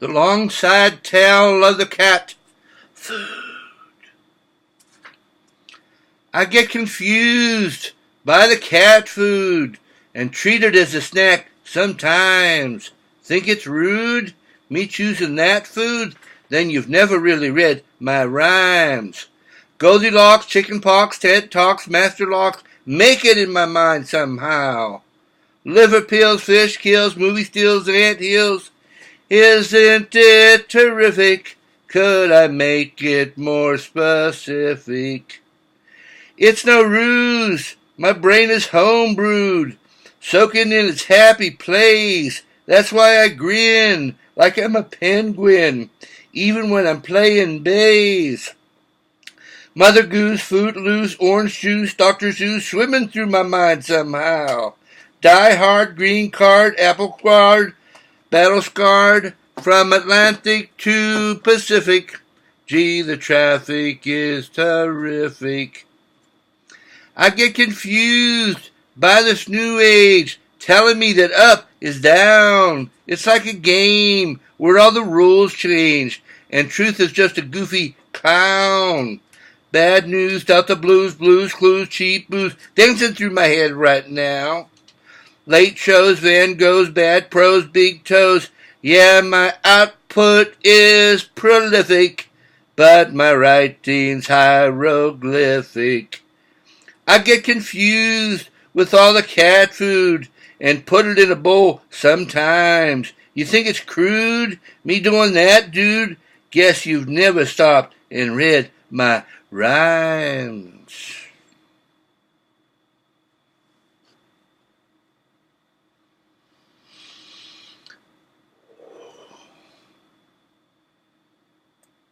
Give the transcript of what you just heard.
the long side tail of the cat. Food. I get confused by the cat food and treat it as a snack sometimes. Think it's rude, me choosing that food? Then you've never really read my rhymes. Goldilocks, chicken pox, TED Talks, Master Locks, make it in my mind somehow. Liver pills, fish kills, movie steals, and ant heals. Isn't it terrific? Could I make it more specific? It's no ruse, my brain is home-brewed, soaking in its happy place. That's why I grin like I'm a penguin, even when I'm playing bass. Mother Goose, Footloose, orange juice, Dr. Seuss swimming through my mind somehow. Die Hard, Green Card, Apple Card, Battle Scarred, from Atlantic to Pacific. Gee, the traffic is terrific. I get confused by this new age telling me that up is down. It's like a game where all the rules change and truth is just a goofy clown. Bad news, Delta Blues, Blues Clues, cheap booze dancing through my head right now. Late shows, Van Goghs, bad prose, big toes. Yeah, my output is prolific, but my writing's hieroglyphic. I get confused with all the cat food and put it in a bowl sometimes. You think it's crude, me doing that, dude? Guess you've never stopped and read my rhymes.